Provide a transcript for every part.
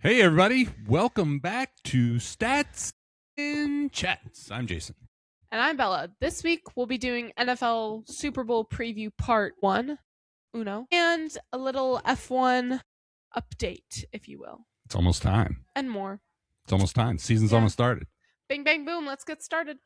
Hey, everybody. Welcome back to Stats and Chats. I'm Jason. And I'm Bella. This week we'll be doing NFL Super Bowl preview part 1, and a little F1 update, if you will. It's almost time. And more. It's almost time. Season's almost started. Bing, bang, boom. Let's get started.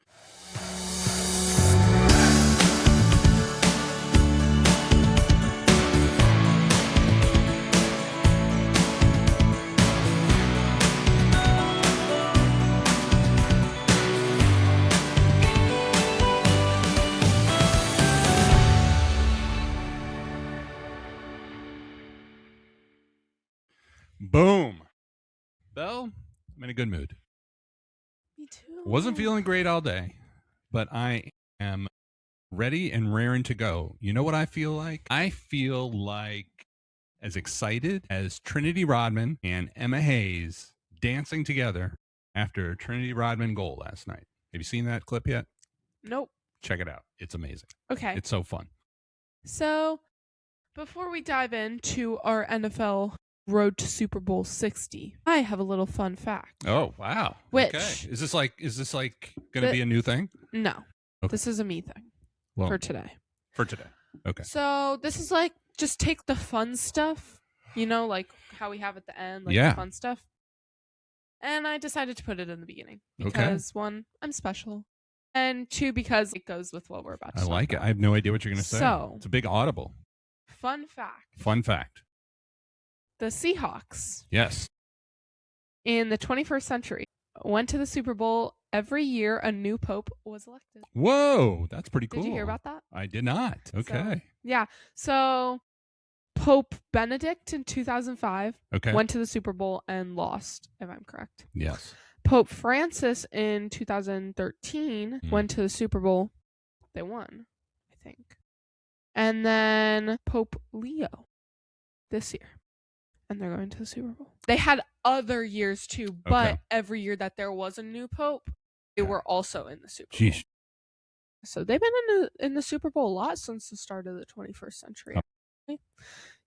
Boom. Belle, I'm in a good mood. Me too. Wasn't feeling great all day, but I am ready and raring to go. You know what I feel like? I feel like as excited as Trinity Rodman and Emma Hayes dancing together after a Trinity Rodman goal last night. Have you seen that clip yet? Nope. Check it out. It's amazing. Okay. It's so fun. So, before we dive into our NFL Road to Super Bowl 60, I have a little fun fact. Oh, wow. Which okay. Is this like going to be a new thing? No. Okay. This is a me thing for today. For today. Okay. So this is like, just take the fun stuff, like how we have at the end, like the fun stuff. And I decided to put it in the beginning because one, I'm special, and two, because it goes with what we're about to talk like about. it. I have no idea what you're going to say. So, it's a big audible. Fun fact. Fun fact. The Seahawks. Yes. In the 21st century, went to the Super Bowl every year a new pope was elected. Whoa, that's pretty cool. Did you hear about that? I did not. Okay. So Pope Benedict in 2005 okay. went to the Super Bowl and lost, if I'm correct. Yes. Pope Francis in 2013 went to the Super Bowl. They won, I think. And then Pope Leo this year. And they're going to the Super Bowl. They had other years too, but every year that there was a new pope, they were also in the Super Bowl. Jeez. So they've been in the Super Bowl a lot since the start of the 21st century.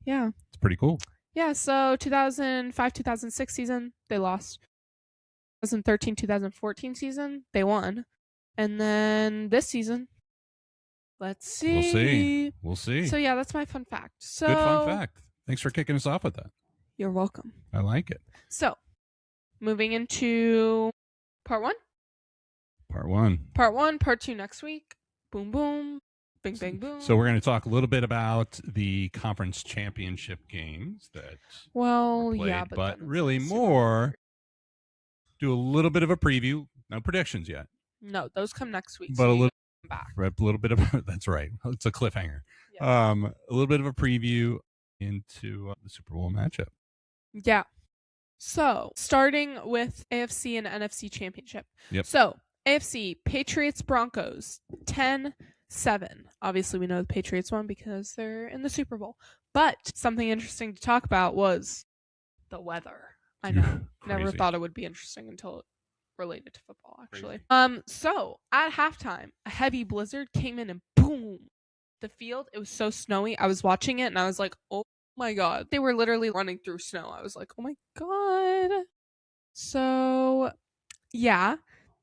Yeah. It's pretty cool. Yeah, so 2005-2006 season, they lost. 2013-2014 season, they won. And then this season, let's see. We'll see. So yeah, that's my fun fact. So good fun fact. Thanks for kicking us off with that. You're welcome. I like it. So, moving into part 1. Part 1. Part 1, part 2 next week. Boom, boom. Bing, bang, boom. So we're going to talk a little bit about the conference championship games that played, but really more do a little bit of a preview. No predictions yet. No, those come next week. But so a little back. A little bit of that's right. It's a cliffhanger. Yeah. A little bit of a preview into the Super Bowl matchup. Yeah. So, starting with AFC and NFC championship. Yep. So, AFC, Patriots, Broncos, 10-7. Obviously, we know the Patriots won because they're in the Super Bowl. But something interesting to talk about was the weather. I know. Never thought it would be interesting until it related to football, actually. So, at halftime, a heavy blizzard came in and boom. The field, it was so snowy. I was watching it and I was like, oh my God. They were literally running through snow. I was like, oh my God. So, yeah.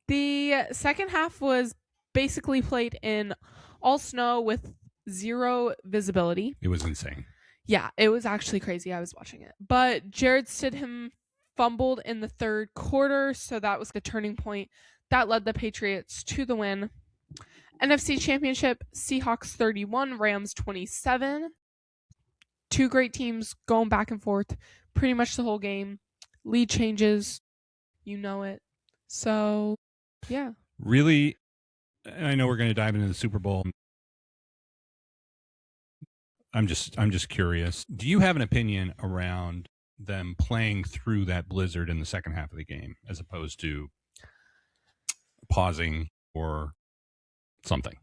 The second half was basically played in all snow with zero visibility. It was insane. Yeah, it was actually crazy. I was watching it. But Jared Stidham fumbled in the third quarter, so that was the turning point. That led the Patriots to the win. NFC Championship, Seahawks 31, Rams 27. Two great teams going back and forth pretty much the whole game. Lead changes. You know it. So, yeah. Really, I know we're going to dive into the Super Bowl. I'm just curious. Do you have an opinion around them playing through that blizzard in the second half of the game as opposed to pausing or something?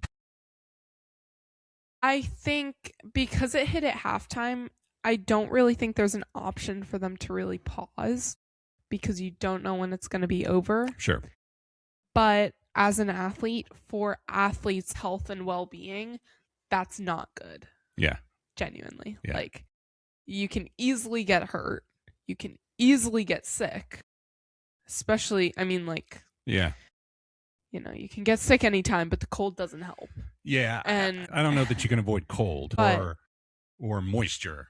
I think because it hit at halftime, I don't really think there's an option for them to really pause because you don't know when it's going to be over. Sure. But as an athlete, for athletes' health and well-being, that's not good. Yeah. Genuinely. Yeah. Like, you can easily get hurt. You can easily get sick. Especially, I mean, like, Yeah. You can get sick anytime, but the cold doesn't help. Yeah. And I don't know that you can avoid cold but, or moisture.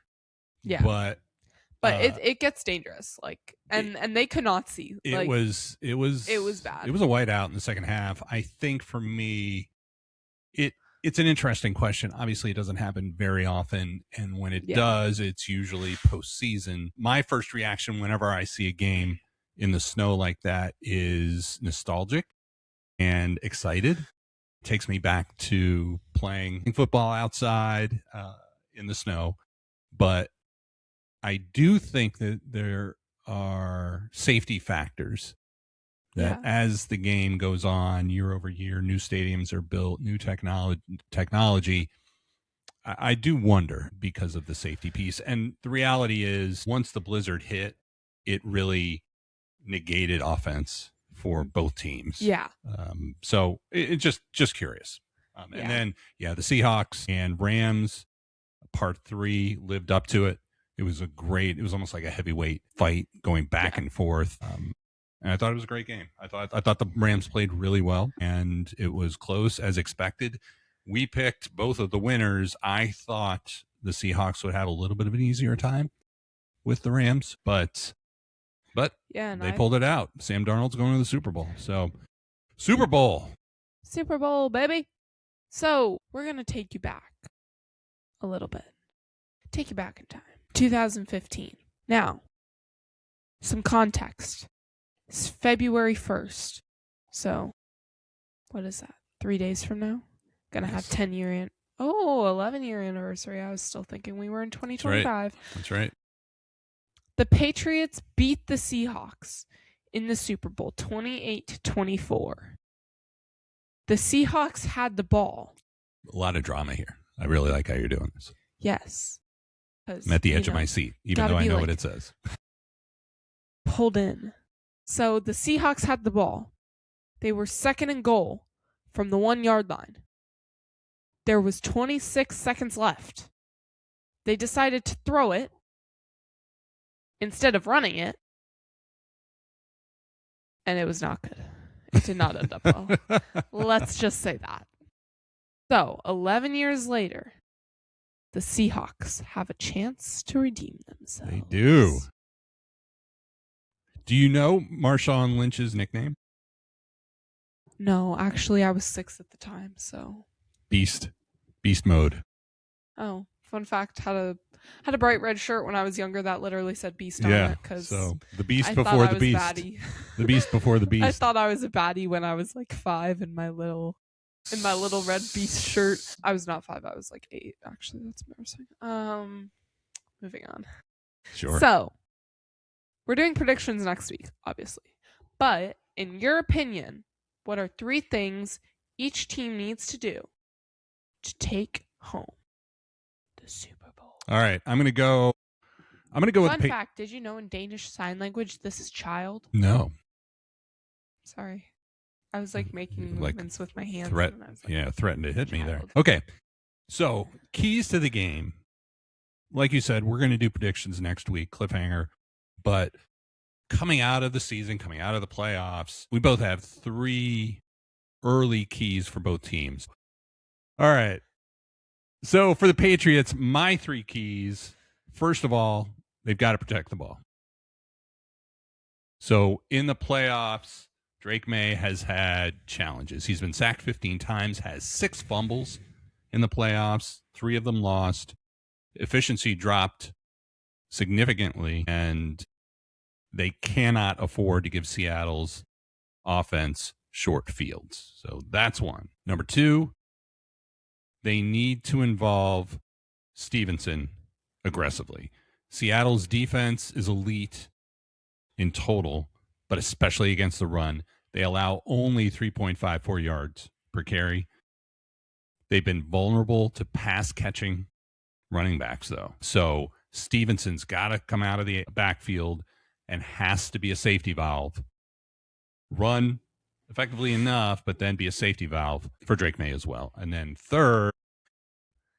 Yeah. But it gets dangerous. Like, and they could not see. It was bad. It was a whiteout in the second half. I think for me, it's an interesting question. Obviously, it doesn't happen very often, and when it does, it's usually postseason. My first reaction whenever I see a game in the snow like that is nostalgic and excited. It takes me back to playing football outside in the snow, but I do think that there are safety factors that as the game goes on year over year, new stadiums are built, new technology. I do wonder because of the safety piece. And the reality is once the blizzard hit, it really negated offense for both teams. Yeah. So it just curious. And then, the Seahawks and Rams part 3 lived up to it. It was almost like a heavyweight fight going back and forth. And I thought it was a great game. I thought the Rams played really well, and it was close as expected. We picked both of the winners. I thought the Seahawks would have a little bit of an easier time with the Rams, but they pulled it out. Sam Darnold's going to the Super Bowl. So, Super Bowl, baby. So, we're going to take you back a little bit. Take you back in time. 2015. Now, some context. It's February 1st. So, what is that? 3 days from now? Gonna have 11-year anniversary. I was still thinking we were in 2025. That's right. The Patriots beat the Seahawks in the Super Bowl 28-24. The Seahawks had the ball. A lot of drama here. I really like how you're doing this. Yes. I'm at the edge of my seat, even though I know what it says. Pulled in. So the Seahawks had the ball. They were second and goal from the 1-yard line. There was 26 seconds left. They decided to throw it instead of running it. And it was not good. It did not end up well. Let's just say that. So, 11 years later, the Seahawks have a chance to redeem themselves. They do. Do you know Marshawn Lynch's nickname? No, actually, I was 6 at the time, so. Beast mode. Oh, fun fact: had a bright red shirt when I was younger that literally said Beast on it. So the Beast before the Beast. The Beast before the Beast. I thought I was a baddie when I was like 5 in my little red Beast shirt. I was not 5; I was like 8. Actually, that's embarrassing. Moving on. Sure. So. We're doing predictions next week, obviously. But in your opinion, what are 3 things each team needs to do to take home the Super Bowl? All right, I'm going to go with Fun fact, did you know in Danish sign language this is child? No. Sorry. I was like making movements with my hands. Threatened to hit me there. Okay. So, keys to the game. Like you said, we're going to do predictions next week, cliffhanger. But coming out of the season, coming out of the playoffs, we both have 3 early keys for both teams. All right. So for the Patriots, my 3 keys, first of all, they've got to protect the ball. So in the playoffs, Drake May has had challenges. He's been sacked 15 times, has 6 fumbles in the playoffs, 3 of them lost. Efficiency dropped significantly, and they cannot afford to give Seattle's offense short fields. So that's one. Number 2, they need to involve Stevenson aggressively. Seattle's defense is elite in total, but especially against the run. They allow only 3.54 yards per carry. They've been vulnerable to pass catching running backs, though. So Stevenson's got to come out of the backfield and has to be a safety valve. Run effectively enough, but then be a safety valve for Drake May as well. And then third,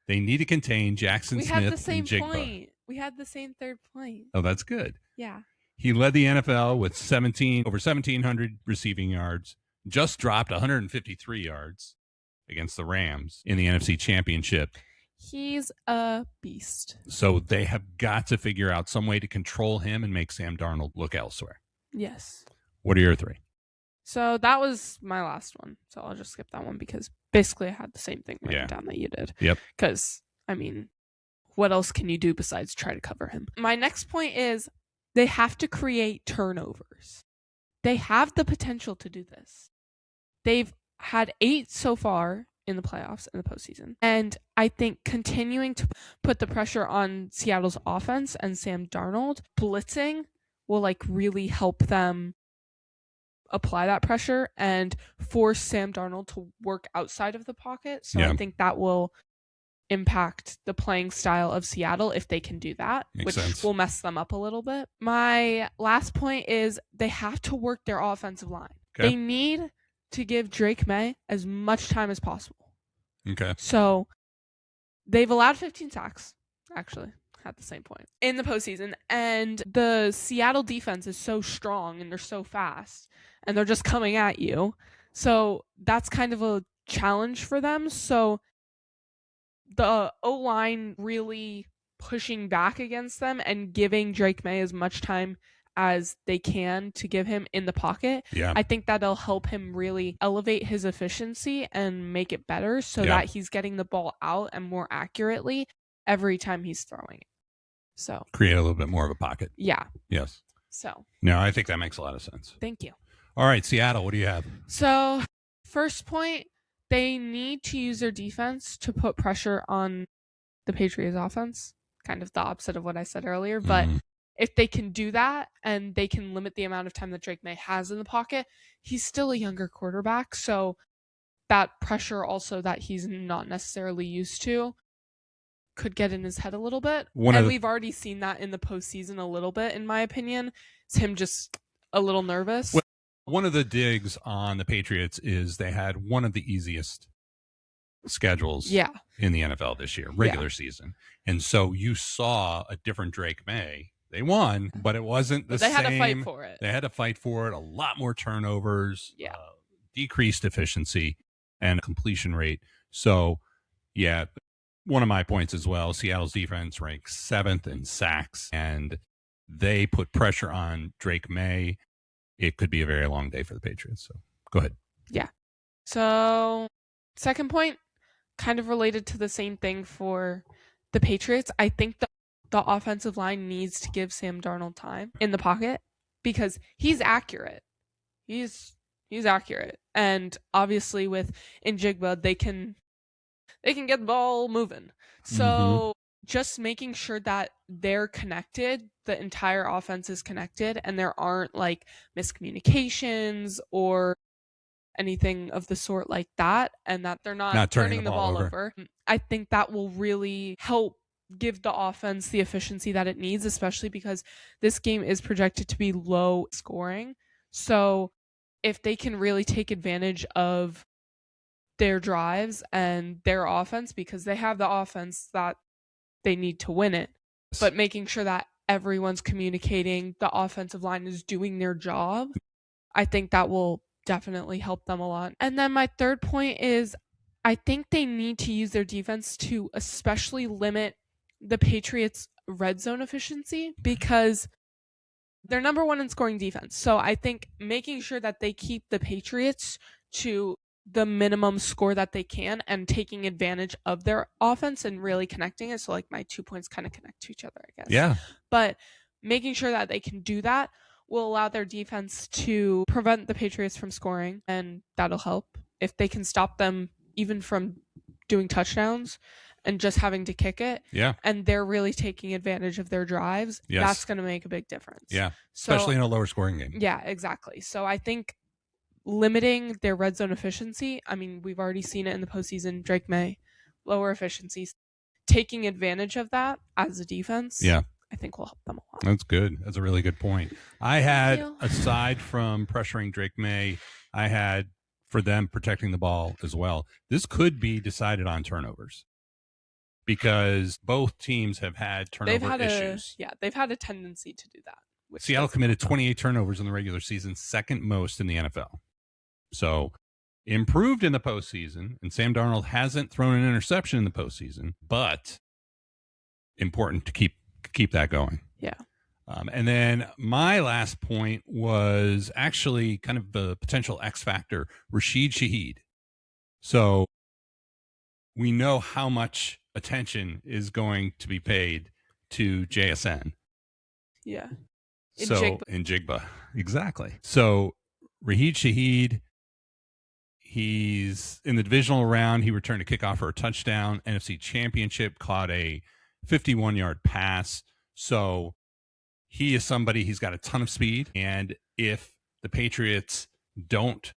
they need to contain Jackson Smith and Jigba. We had the same third point. Oh, that's good. Yeah. He led the NFL with over 1,700 receiving yards, just dropped 153 yards against the Rams in the NFC Championship. He's a beast. So they have got to figure out some way to control him and make Sam Darnold look elsewhere. Yes. What are your three? So that was my last one. So I'll just skip that one because basically I had the same thing written down that you did. Yep. Because, I mean, what else can you do besides try to cover him? My next point is they have to create turnovers. They have the potential to do this. They've had 8 so far in the playoffs in the postseason. And I think continuing to put the pressure on Seattle's offense and Sam Darnold, blitzing will really help them apply that pressure and force Sam Darnold to work outside of the pocket. So I think that will impact the playing style of Seattle if they can do that, which will mess them up a little bit. My last point is they have to work their offensive line. Okay. They need to give Drake May as much time as possible. Okay. So they've allowed 15 sacks, actually, at the same point in the postseason. And the Seattle defense is so strong and they're so fast and they're just coming at you. So that's kind of a challenge for them. So the O-line really pushing back against them and giving Drake May as much time as they can to give him in the pocket. Yeah. I think that'll help him really elevate his efficiency and make it better so that he's getting the ball out and more accurately every time he's throwing it. So create a little bit more of a pocket. Yeah. Yes. So no, I think that makes a lot of sense. Thank you. All right, Seattle, what do you have? So first point, they need to use their defense to put pressure on the Patriots offense. Kind of the opposite of what I said earlier. But if they can do that and they can limit the amount of time that Drake May has in the pocket, he's still a younger quarterback. So that pressure also that he's not necessarily used to could get in his head a little bit. We've already seen that in the postseason a little bit, in my opinion. It's him just a little nervous. Well, one of the digs on the Patriots is they had one of the easiest schedules in the NFL this year, regular season. And so you saw a different Drake May. They won, but it wasn't the same. They had to fight for it. They had to fight for it. A lot more turnovers, decreased efficiency, and completion rate. So, one of my points as well, Seattle's defense ranks 7th in sacks, and they put pressure on Drake May. It could be a very long day for the Patriots. So go ahead. Yeah. So second point, kind of related to the same thing for the Patriots. I think the offensive line needs to give Sam Darnold time in the pocket because he's accurate. He's accurate. And obviously with Njigba, they can get the ball moving. So just making sure that they're connected, the entire offense is connected, and there aren't miscommunications or anything of the sort like that, and that they're not turning the ball over. I think that will really help give the offense the efficiency that it needs, especially because this game is projected to be low scoring. So if they can really take advantage of their drives and their offense, because they have the offense that they need to win it, but making sure that everyone's communicating, the offensive line is doing their job, I think that will definitely help them a lot. And then my third point is I think they need to use their defense to especially limit the Patriots' red zone efficiency because they're number 1 in scoring defense. So I think making sure that they keep the Patriots to the minimum score that they can and taking advantage of their offense and really connecting it. So my 2 points kind of connect to each other, I guess. Yeah. But making sure that they can do that will allow their defense to prevent the Patriots from scoring, and that'll help. If they can stop them even from doing touchdowns and just having to kick it, and they're really taking advantage of their drives, that's going to make a big difference. Yeah, especially in a lower scoring game. Yeah, exactly. So I think limiting their red zone efficiency, I mean, we've already seen it in the postseason, Drake May, lower efficiencies, taking advantage of that as a defense, I think will help them a lot. That's good. That's a really good point. I had, aside from pressuring Drake May, I had for them protecting the ball as well. This could be decided on turnovers because both teams have had turnover issues. They've had a tendency to do that. Seattle committed 28 turnovers in the regular season, second most in the NFL. So improved in the postseason, and Sam Darnold hasn't thrown an interception in the postseason, but important to keep that going. Yeah. And then my last point was actually kind of the potential X factor, Rashid Shaheed. So we know how much attention is going to be paid to JSN. Yeah. In Jigba. Exactly. So Rashid Shaheed, he's in the divisional round. He returned a kickoff for a touchdown. NFC Championship, caught a 51-yard pass. So he is somebody, he's got a ton of speed. And if the Patriots don't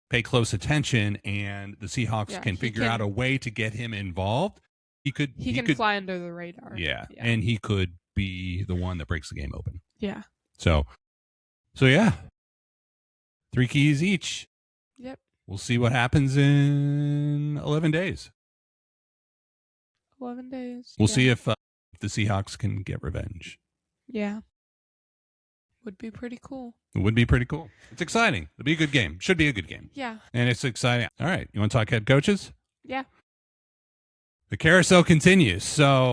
pay close attention and the Seahawks can figure out a way to get him involved, he could fly under the radar. Yeah. And he could be the one that breaks the game open. Yeah. So yeah. 3 keys each. Yep. We'll see what happens in 11 days. 11 days. We'll see if the Seahawks can get revenge. Yeah. Would be pretty cool. It would be pretty cool. It's exciting. It'll be a good game. Should be a good game. Yeah. And it's exciting. All right. You want to talk head coaches? Yeah. The carousel continues. So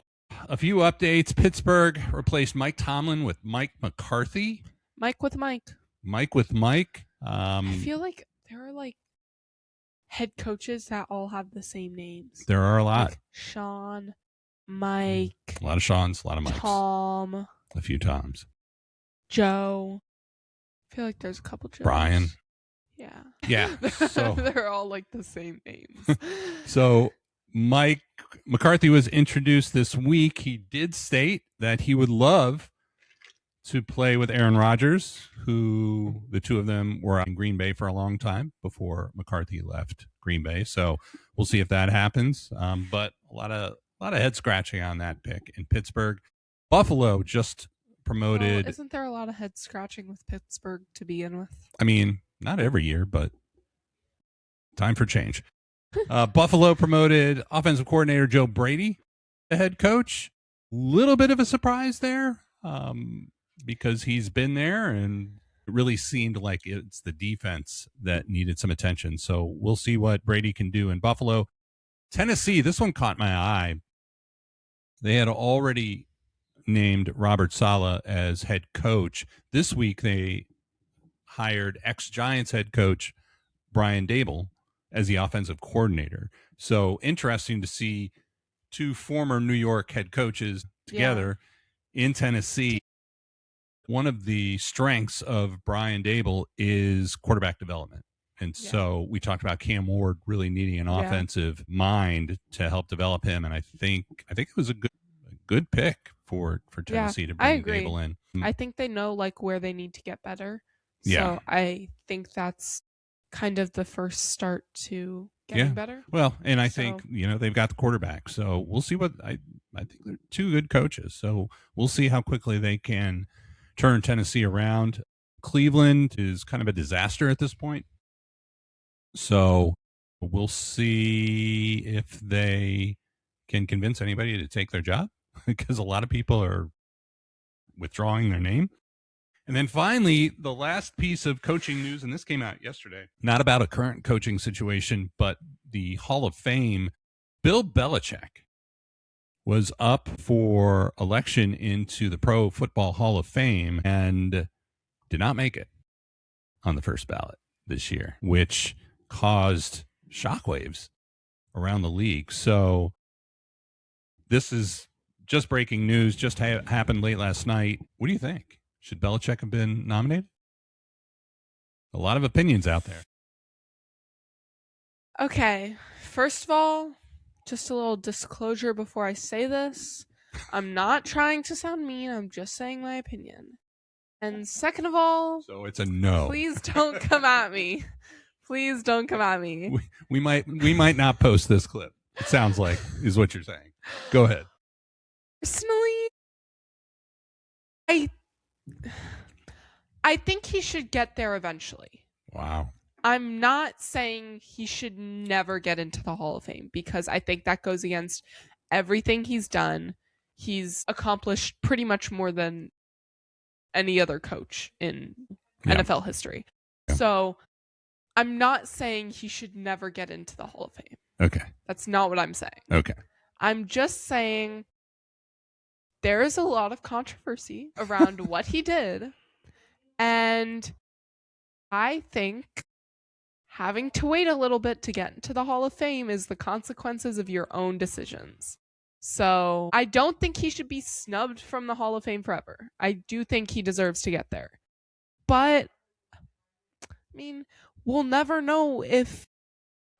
a few updates. Pittsburgh replaced Mike Tomlin with Mike McCarthy. Mike with Mike. Mike with Mike. I feel like there are like head coaches that all have the same names. There are a lot. Like Sean, Mike. A lot of Seans, a lot of Mikes. Tom. A few Toms. Joe. I feel like there's a couple Joes. Brian. Yeah. Yeah. So they're all like the same names. So Mike McCarthy was introduced this week. He did state that he would love to play with Aaron Rodgers, who the two of them were in Green Bay for a long time before McCarthy left Green Bay. So we'll see if that happens. But a lot of head scratching on that pick in Pittsburgh. Buffalo just promoted. Well, isn't there a lot of head scratching with Pittsburgh to begin with? I mean, not every year, but time for change. Buffalo promoted offensive coordinator Joe Brady, the head coach. Little bit of a surprise there. Because he's been there and it really seemed like it's the defense that needed some attention. So we'll see what Brady can do in Buffalo. Tennessee, this one caught my eye. They had already named Robert Saleh as head coach. This week they hired ex-Giants head coach Brian Daboll as the offensive coordinator. So interesting to see two former New York head coaches together in Tennessee. One of the strengths of Brian Daboll is quarterback development. And so we talked about Cam Ward really needing an offensive mind to help develop him. And I think it was a good pick for Tennessee to bring Daboll in. I think they know like where they need to get better. So Yeah. I think that's kind of the first start to getting better. Well, and I think, they've got the quarterback. So we'll see what I think they're two good coaches. So we'll see how quickly they can turn Tennessee around. Cleveland is kind of a disaster at this point. So we'll see if they can convince anybody to take their job because a lot of people are withdrawing their name. And then finally, the last piece of coaching news, and this came out yesterday, not about a current coaching situation, but the Hall of Fame. Bill Belichick was up for election into the Pro Football Hall of Fame and did not make it on the first ballot this year, which caused shockwaves around the league. So this is just breaking news, just happened late last night. What do you think? Should Belichick have been nominated? A lot of opinions out there. Okay, first of all, just a little disclosure before I say this. I'm not trying to sound mean. I'm just saying my opinion. And second of all, so it's a no. Please don't come at me. Please don't come at me. We might not post this clip. It sounds like is what you're saying. Go ahead. Personally, I think he should get there eventually. Wow. I'm not saying he should never get into the Hall of Fame because I think that goes against everything he's done. He's accomplished pretty much more than any other coach in Yeah. NFL history. Yeah. So I'm not saying he should never get into the Hall of Fame. Okay. That's not what I'm saying. Okay. I'm just saying there is a lot of controversy around what he did. And I think having to wait a little bit to get into the Hall of Fame is the consequences of your own decisions. So I don't think he should be snubbed from the Hall of Fame forever. I do think he deserves to get there. But, I mean, we'll never know if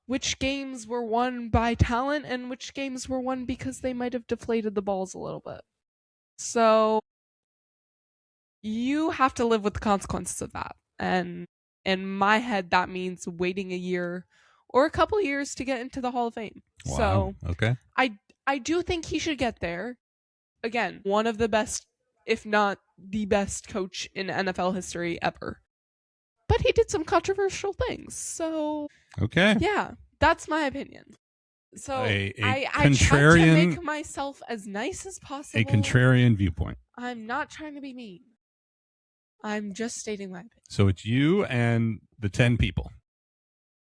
which games were won by talent and which games were won because they might have deflated the balls a little bit. So you have to live with the consequences of that. And in my head, that means waiting a year or a couple years to get into the Hall of Fame. Wow. So Okay. I do think he should get there. Again, one of the best, if not the best coach in NFL history ever. But he did some controversial things. So Okay. yeah, that's my opinion. So I try to make myself as nice as possible. A contrarian viewpoint. I'm not trying to be mean. I'm just stating my opinion. So it's you and the 10 people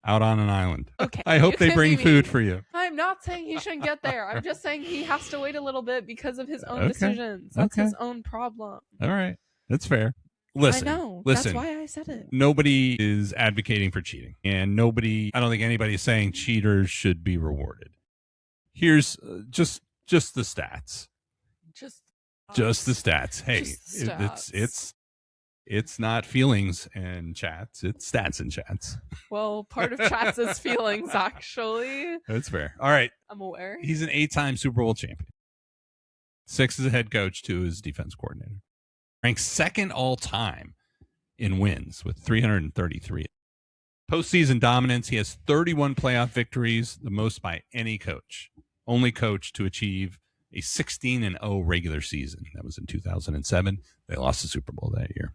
out on an island. Okay. I hope they bring food for you. I'm not saying he shouldn't get there. I'm just saying he has to wait a little bit because of his own decisions. That's his own problem. All right. That's fair. Listen. I know. Listen. That's why I said it. Nobody is advocating for cheating. And I don't think anybody is saying cheaters should be rewarded. Here's just the stats. Just the stats. Hey, the stats. It's not feelings and chats. It's stats and chats. Well, part of chats is feelings, actually. That's fair. All right. I'm aware. He's an 8-time Super Bowl champion. 6 as a head coach, 2 as defense coordinator. Ranks second all time in wins with 333. Postseason dominance, he has 31 playoff victories, the most by any coach. Only coach to achieve a 16-0 regular season. That was in 2007. They lost the Super Bowl that year.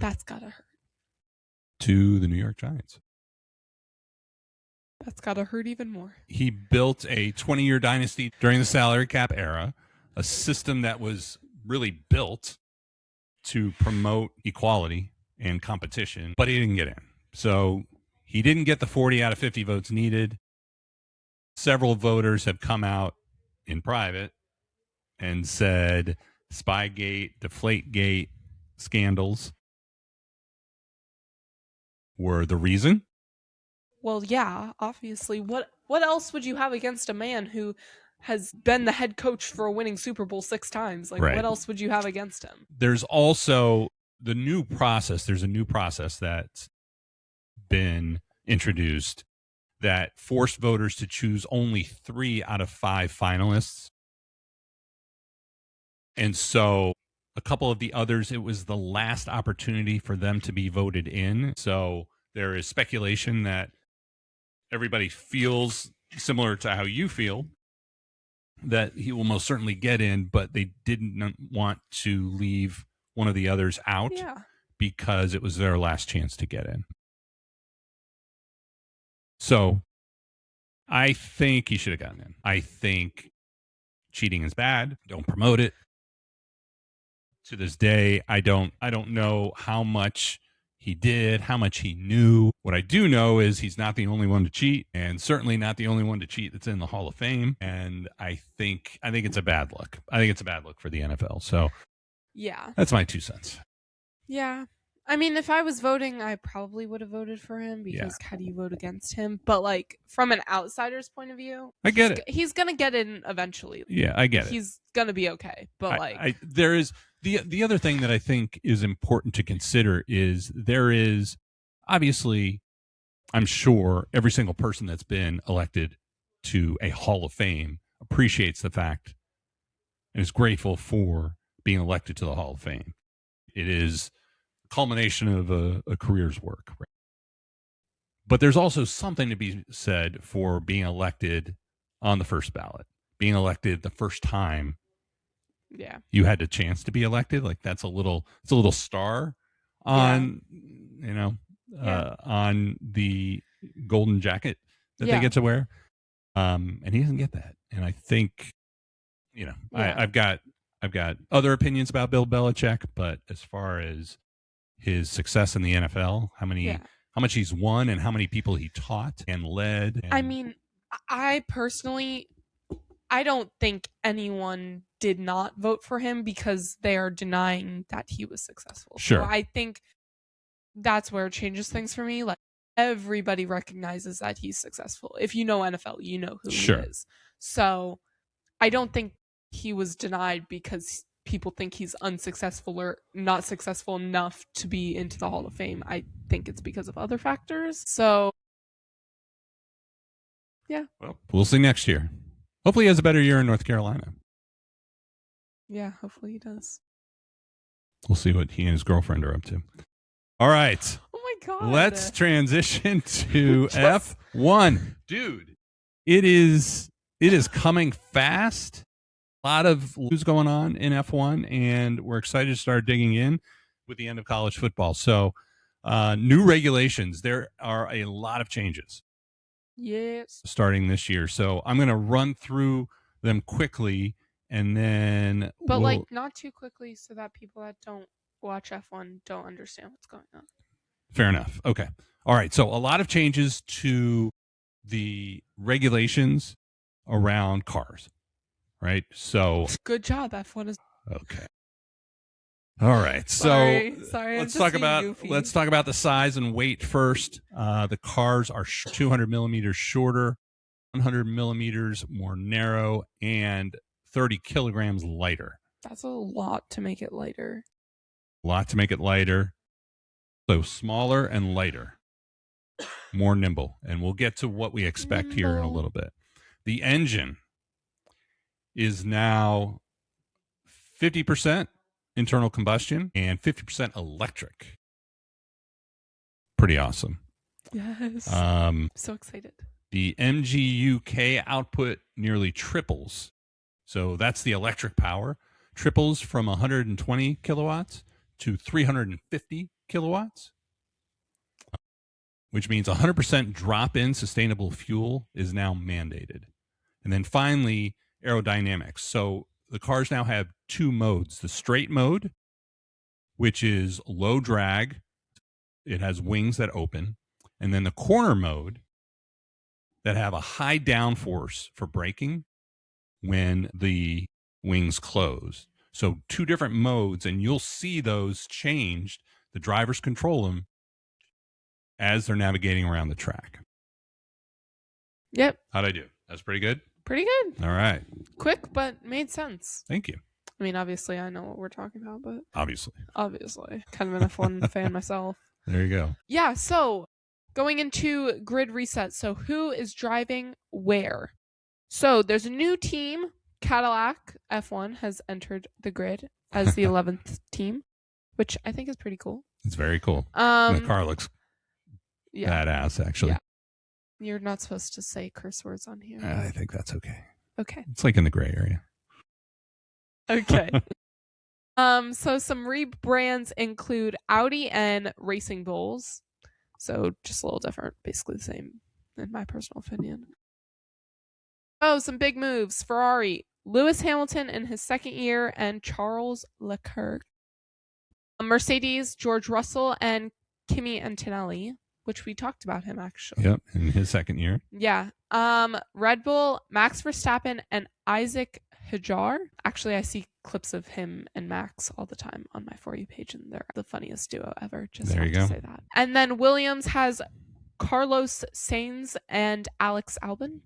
That's gotta hurt. To the New York Giants. That's gotta hurt even more. He built a 20-year dynasty during the salary cap era, a system that was really built to promote equality and competition, but he didn't get in. So he didn't get the 40 out of 50 votes needed. Several voters have come out in private and said Spygate, Deflategate scandals were the reason. Well, yeah, obviously. What else would you have against a man who has been the head coach for a winning Super Bowl 6 times? Like, right. What else would you have against him? There's also the new process. There's a new process that's been introduced that forced voters to choose only 3 out of 5 finalists. And so a couple of the others, it was the last opportunity for them to be voted in. So there is speculation that everybody feels similar to how you feel, that he will most certainly get in, but they didn't want to leave one of the others out because it was their last chance to get in. So I think he should have gotten in. I think cheating is bad. Don't promote it. To this day, I don't know how much he did, how much he knew. What I do know is he's not the only one to cheat, and certainly not the only one to cheat that's in the Hall of Fame. And I think it's a bad look. I think it's a bad look for the NFL. So yeah, that's my 2 cents. Yeah. I mean, if I was voting, I probably would have voted for him because how do you vote against him? But like from an outsider's point of view, I get it. He's gonna get in eventually. Yeah, I get it. He's gonna be okay. But there is the other thing that I think is important to consider is there is obviously, I'm sure every single person that's been elected to a Hall of Fame appreciates the fact and is grateful for being elected to the Hall of Fame. It is culmination of a career's work. Right? But there's also something to be said for being elected on the first ballot, being elected the first time you had a chance to be elected. Like it's a little star on, on the golden jacket that they get to wear. And he doesn't get that. And I think, I've got I've got other opinions about Bill Belichick, but as far as his success in the NFL, how much he's won and how many people he taught and led. And I mean, I personally, I don't think anyone did not vote for him because they are denying that he was successful. Sure. So I think that's where it changes things for me. Like, everybody recognizes that he's successful. If you know NFL, you know who he is. So I don't think he was denied because people think he's unsuccessful or not successful enough to be into the Hall of Fame. I think it's because of other factors. So, yeah. Well, we'll see next year. Hopefully he has a better year in North Carolina. Yeah, hopefully he does. We'll see what he and his girlfriend are up to. All right. Oh my God. Let's transition to F1. Dude, it is coming fast. A lot of news going on in F1, and we're excited to start digging in with the end of college football. So, new regulations. There are a lot of changes. Yes. Starting this year. So I'm going to run through them quickly, and then But not too quickly so that people that don't watch F1 don't understand what's going on. Fair enough. Okay. All right. So a lot of changes to the regulations around cars, right? So good job, F1 is okay. All right. Sorry, let's talk about the size and weight first. The cars are 200 millimeters shorter, 100 millimeters more narrow, and 30 kilograms lighter. That's a lot to make it lighter. So smaller and lighter, more nimble. And we'll get to what we expect here in a little bit. The engine is now 50% internal combustion and 50% electric. Pretty awesome. Yes. So excited. The MGUK output nearly triples. So that's the electric power. Triples from 120 kilowatts to 350 kilowatts, which means 100% drop-in sustainable fuel is now mandated. And then finally, aerodynamics. So the cars now have two modes. The straight mode, which is low drag. It has wings that open. And then the corner mode that have a high downforce for braking when the wings close. So two different modes, and you'll see those changed. The drivers control them as they're navigating around the track. Yep. How'd I do? That's pretty good? Pretty good. All right. Quick, but made sense. Thank you. I mean, obviously, I know what we're talking about, but... Obviously. Kind of an F1 fan myself. There you go. Yeah, so going into grid reset. So who is driving where? So there's a new team. Cadillac F1 has entered the grid as the 11th team, which I think is pretty cool. It's very cool. The car looks badass, actually. Yeah. You're not supposed to say curse words on here. I think that's okay. Okay. It's like in the gray area. Okay. So some rebrands include Audi and Racing Bulls. So just a little different, basically the same in my personal opinion. Oh, some big moves. Ferrari, Lewis Hamilton in his second year and Charles Leclerc. Mercedes, George Russell and Kimi Antonelli, which we talked about him actually. Yep, in his second year. Yeah. Red Bull, Max Verstappen and Isaac Hajar. Actually, I see clips of him and Max all the time on my For You page, and they're the funniest duo ever. Just there you have go. to say that. And then Williams has Carlos Sainz and Alex Albon.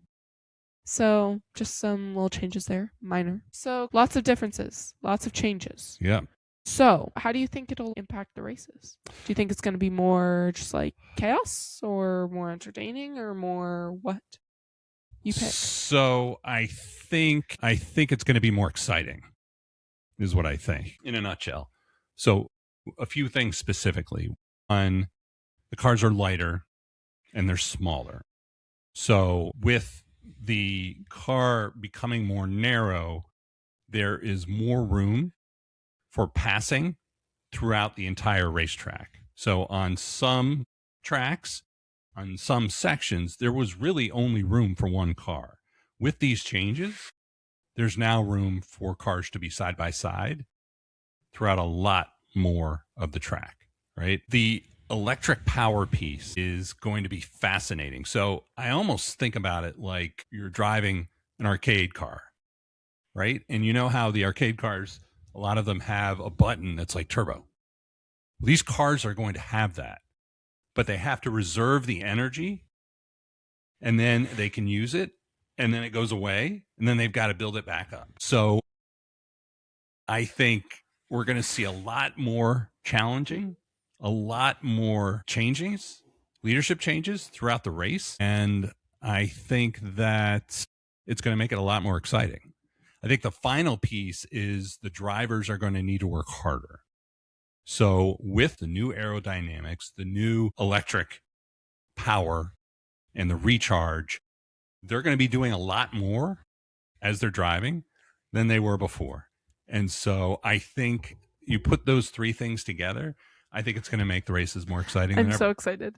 So just some little changes there, minor. So lots of differences, lots of changes. Yeah. So how do you think it'll impact the races? Do you think it's going to be more just like chaos or more entertaining or more what? You pick. So I think it's going to be more exciting, is what I think, in a nutshell. So a few things specifically. One, the cars are lighter and they're smaller. So with the car becoming more narrow, there is more room for passing throughout the entire racetrack. So on some tracks, on some sections, there was really only room for one car. With these changes, there's now room for cars to be side by side throughout a lot more of the track, right? The electric power piece is going to be fascinating. So I almost think about it like you're driving an arcade car, right? And you know how the arcade cars, a lot of them have a button that's like turbo. These cars are going to have that, but they have to reserve the energy and then they can use it and then it goes away and then they've got to build it back up. So I think we're going to see a lot more challenging, a lot more changes, leadership changes throughout the race. And I think that it's going to make it a lot more exciting. I think the final piece is the drivers are going to need to work harder. So with the new aerodynamics, the new electric power and the recharge, they're going to be doing a lot more as they're driving than they were before. And so I think you put those three things together, I think it's going to make the races more exciting than I'm ever. so excited.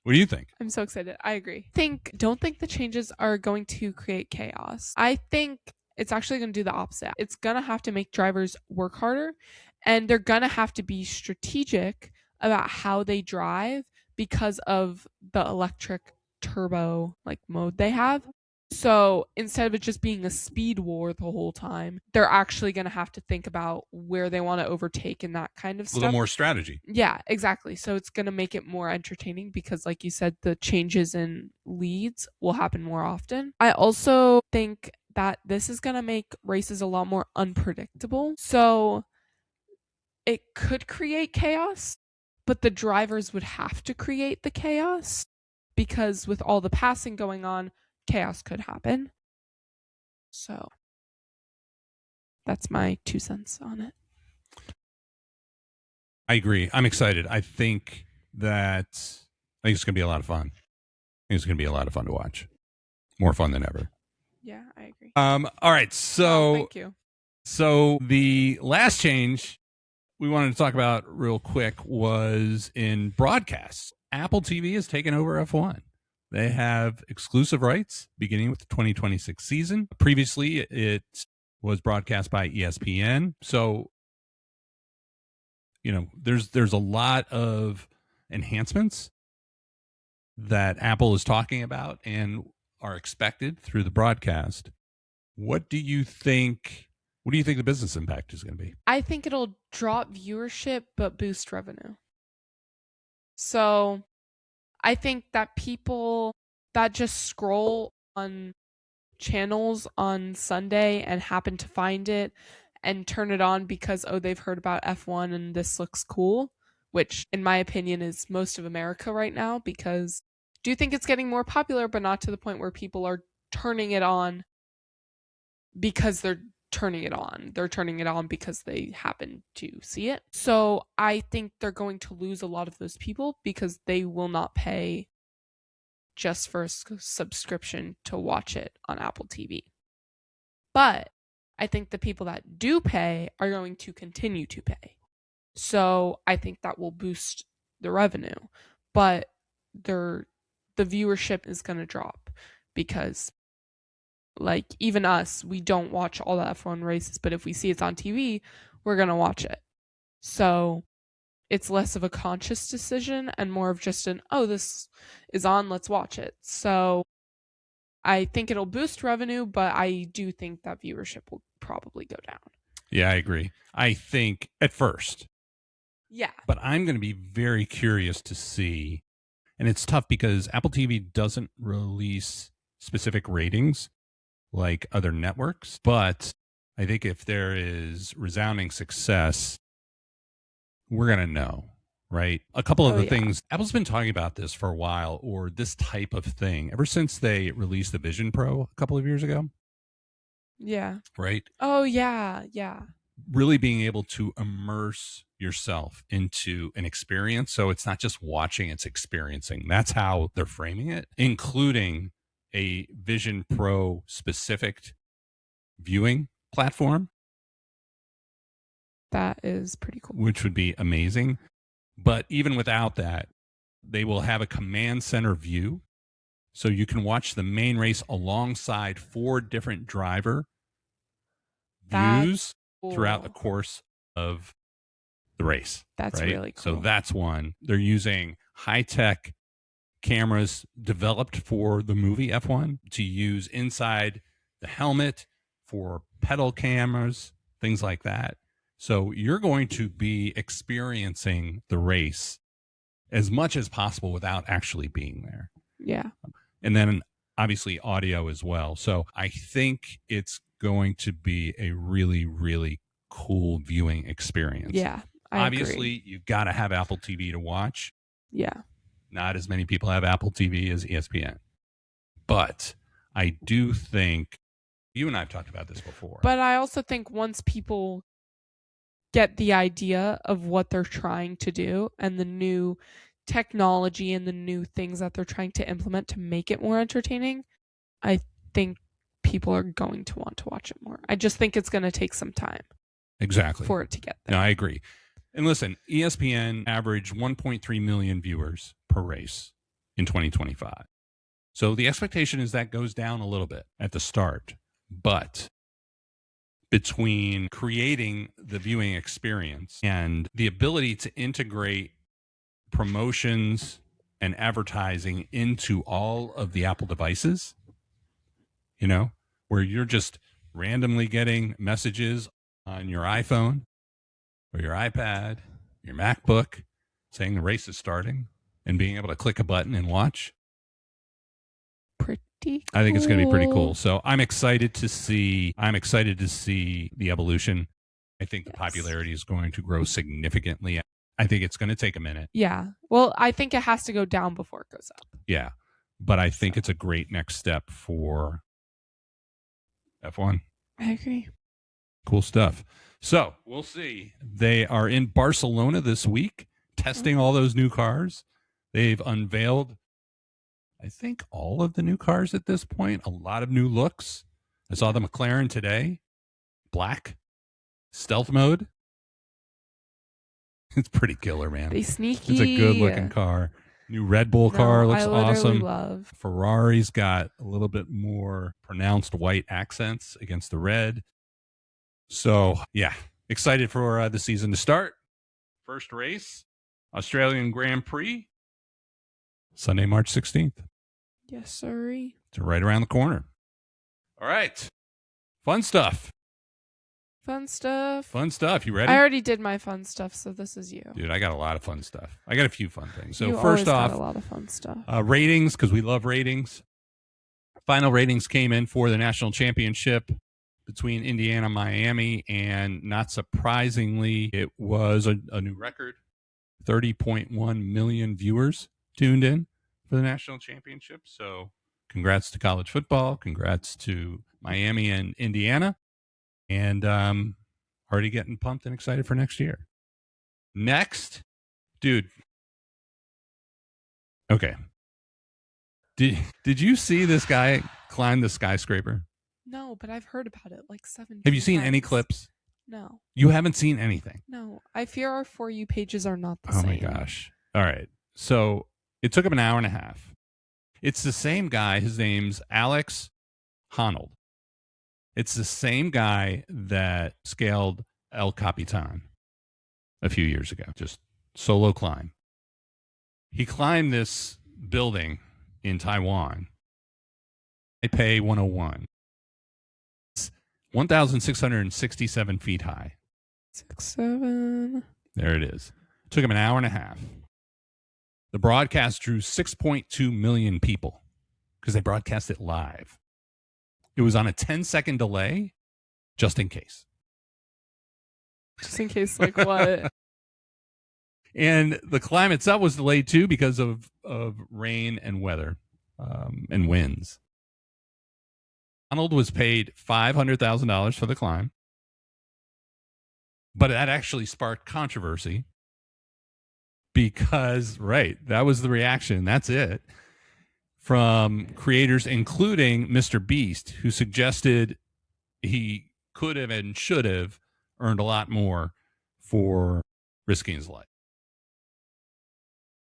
What do you think? I'm so excited. I agree. Don't think the changes are going to create chaos. I think it's actually going to do the opposite. It's going to have to make drivers work harder, and they're going to have to be strategic about how they drive because of the electric turbo like mode they have. So instead of it just being a speed war the whole time, they're actually going to have to think about where they want to overtake and that kind of A stuff. little more strategy. Yeah, exactly. So it's going to make it more entertaining because, like you said, the changes in leads will happen more often. I also think that this is going to make races a lot more unpredictable. So it could create chaos, but the drivers would have to create the chaos because with all the passing going on, chaos could happen. So that's my 2 cents on it. I agree. I'm excited. I think it's going to be a lot of fun. I think it's going to be a lot of fun to watch. More fun than ever. Yeah, I agree. All right. So thank you. So the last change we wanted to talk about real quick was in broadcasts. Apple TV has taken over F1. They have exclusive rights beginning with the 2026 season. Previously, it was broadcast by ESPN. So, you know, there's a lot of enhancements that Apple is talking about and are expected through the broadcast. What do you think the business impact is going to be? I think it'll drop viewership but boost revenue. So I think that people that just scroll on channels on Sunday and happen to find it and turn it on because, oh, they've heard about F1 and this looks cool, which in my opinion is most of America right now, because I do think it's getting more popular, but not to the point where people are turning it on because they're turning it on. They're turning it on because they happen to see it. So I think they're going to lose a lot of those people because they will not pay just for a subscription to watch it on Apple TV. But I think the people that do pay are going to continue to pay. So I think that will boost the revenue. But the viewership is going to drop because, like, even us, we don't watch all the F1 races, but if we see it's on TV, we're going to watch it. So it's less of a conscious decision and more of just oh, this is on, let's watch it. So I think it'll boost revenue, but I do think that viewership will probably go down. Yeah, I agree. I think at first. Yeah. But I'm going to be very curious to see, and it's tough because Apple TV doesn't release specific ratings like other networks, but I think if there is resounding success, we're going to know, right? A couple of the things, Apple's been talking about this for a while, or this type of thing, ever since they released the Vision Pro a couple of years ago. Yeah. Right? Oh, yeah. Yeah. Really being able to immerse yourself into an experience. So it's not just watching, it's experiencing. That's how they're framing it, including a Vision Pro specific viewing platform. That is pretty cool. Which would be amazing. But even without that, they will have a command center view. So you can watch the main race alongside 4 different driver views Cool. throughout the course of the race. That's right? really cool. So that's one. They're using high-tech cameras developed for the movie F1 to use inside the helmet for pedal cameras, things like that. So you're going to be experiencing the race as much as possible without actually being there. Yeah. And then obviously audio as well. So I think it's going to be a really, really cool viewing experience. Yeah. I Obviously, agree. you've got to have Apple TV to watch. Yeah. Not as many people have Apple TV as ESPN. But I do think, you and I have talked about this before. But I also think once people get the idea of what they're trying to do and the new technology and the new things that they're trying to implement to make it more entertaining, I think people are going to want to watch it more. I just think it's going to take some time. Exactly. For it to get there. No, I agree. And listen, ESPN averaged 1.3 million viewers per race in 2025. So the expectation is that goes down a little bit at the start. But between creating the viewing experience and the ability to integrate promotions and advertising into all of the Apple devices, where you're just randomly getting messages on your iPhone or your iPad, your MacBook, saying the race is starting and being able to click a button and watch. Pretty cool. I think it's going to be pretty cool. So I'm excited to see the evolution. I think the popularity is going to grow significantly. I think it's going to take a minute. Yeah. Well, I think it has to go down before it goes up. Yeah. But I think it's a great next step for F1. I agree. Cool stuff. So we'll see. They are in Barcelona this week, testing all those new cars. They've unveiled, I think, all of the new cars at this point. A lot of new looks. I saw the McLaren today. Black. Stealth mode. It's pretty killer, man. They sneaky. It's a good looking car. New Red Bull car looks awesome. Love. Ferrari's got a little bit more pronounced white accents against the red. So, yeah, excited for the season to start. First race, Australian Grand Prix, Sunday, March 16th. Yes, sir. It's right around the corner. All right. Fun stuff. Fun stuff. Fun stuff. You ready? I already did my fun stuff, so this is you. Dude, I got a lot of fun stuff. I got a few fun things. So you first off, got a lot of fun stuff. Ratings, because we love ratings. Final ratings came in for the national championship between Indiana and Miami, and not surprisingly, it was a new record. 30.1 million viewers tuned in for the national championship. So congrats to college football. Congrats to Miami and Indiana. And already getting pumped and excited for next year. Next, dude. Okay. Did you see this guy climb the skyscraper? No, but I've heard about it like 7 Have you seen times. any clips? No. You haven't seen anything? No. I fear our For You pages are not the Oh same. my gosh. All right. So it took him an hour and a half. It's the same guy. His name's Alex Honnold. It's the same guy that scaled El Capitan a few years ago. Just solo climb. He climbed this building in Taiwan, Taipei 101. It's 1,667 feet high. 6'7". There it is. Took him an hour and a half. The broadcast drew 6.2 million people because they broadcast it live. It was on a 10-second delay, just in case. Just in case, like what? And the climb itself was delayed too because of rain and weather and winds. Arnold was paid $500,000 for the climb, but that actually sparked controversy because, that was the reaction. That's it. From creators, including Mr. Beast, who suggested he could have and should have earned a lot more for risking his life.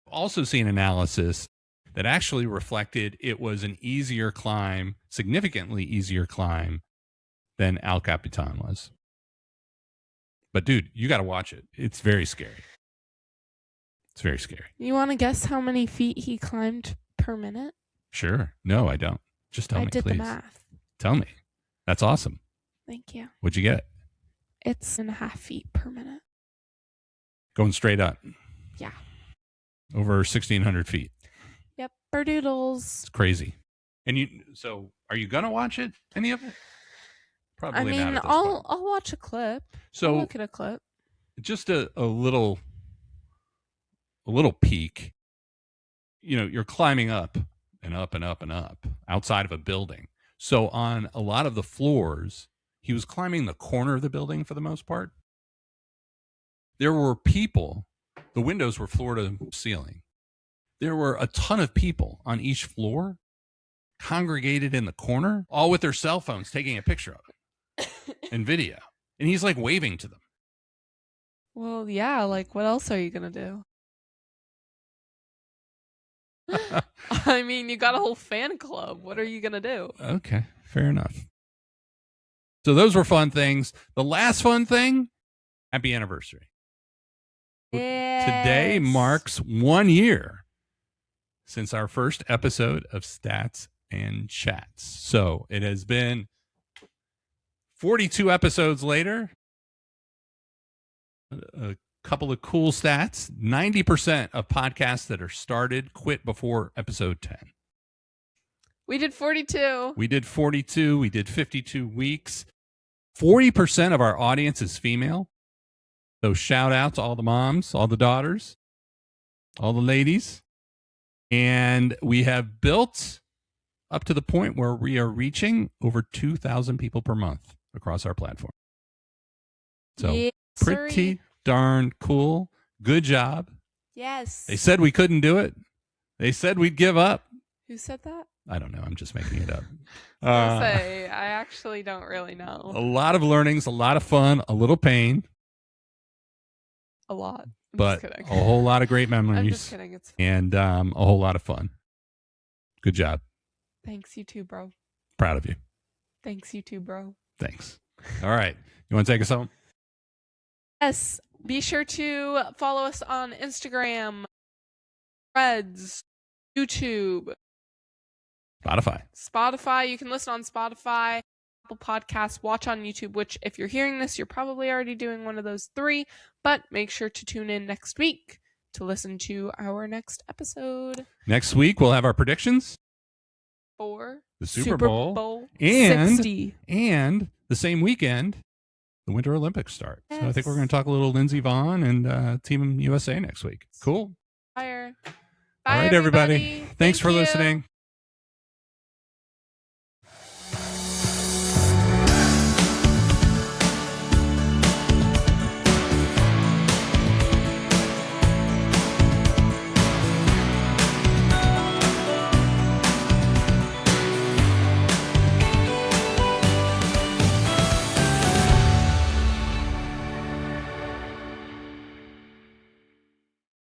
Also seen analysis that actually reflected it was an easier climb, significantly easier climb, than El Capitan was. But dude, you got to watch it. It's very scary. It's very scary. You want to guess how many feet he climbed per minute? Sure. No, I don't. Just tell me, please. I did the math. Tell me. That's awesome. Thank you. What'd you get? It's 1.5 feet per minute. Going straight up. Yeah. Over 1,600 feet. Yep. Berdoodles. It's crazy. And so are you gonna watch it? Any of it? Probably not. I mean, I'll watch a clip. So I'll look at a clip. Just a little peek. You know, you're climbing up and up and up and up outside of a building. So on a lot of the floors, he was climbing the corner of the building for the most part. There were people, the windows were floor to ceiling. There were a ton of people on each floor congregated in the corner, all with their cell phones taking a picture of it and video. And he's like waving to them. Well, yeah, like what else are you going to do? I mean, you got a whole fan club. What are you going to do? Okay, fair enough. So those were fun things. The last fun thing, happy anniversary. Yes. Today marks 1 year since our first episode of Stats and Chats. So it has been 42 episodes later. A couple of cool stats. 90% of podcasts that are started quit before episode 10. We did 42. We did 42. We did 52 weeks. 40% of our audience is female. So shout out to all the moms, all the daughters, all the ladies. And we have built up to the point where we are reaching over 2,000 people per month across our platform. So yes, pretty darn cool. Good job. Yes. They said we couldn't do it. They said we'd give up. Who said that? I don't know. I'm just making it up. I actually don't really know. A lot of learnings, a lot of fun, a little pain. A lot. But a whole lot of great memories. I'm just kidding. It's fun. And a whole lot of fun. Good job. Thanks, you too, bro. Proud of you. Thanks, you too, bro. Thanks. All right. You want to take us home? Yes. Be sure to follow us on Instagram, Threads, YouTube, Spotify. You can listen on Spotify, Apple Podcasts, watch on YouTube, which if you're hearing this, you're probably already doing one of those 3, but make sure to tune in next week to listen to our next episode. Next week, we'll have our predictions for the Super Bowl and 60. And the same weekend, the Winter Olympics start. Yes. So I think we're going to talk a little Lindsey Vonn and Team USA next week. Cool. Fire. Bye, all right, everybody. Thanks for listening.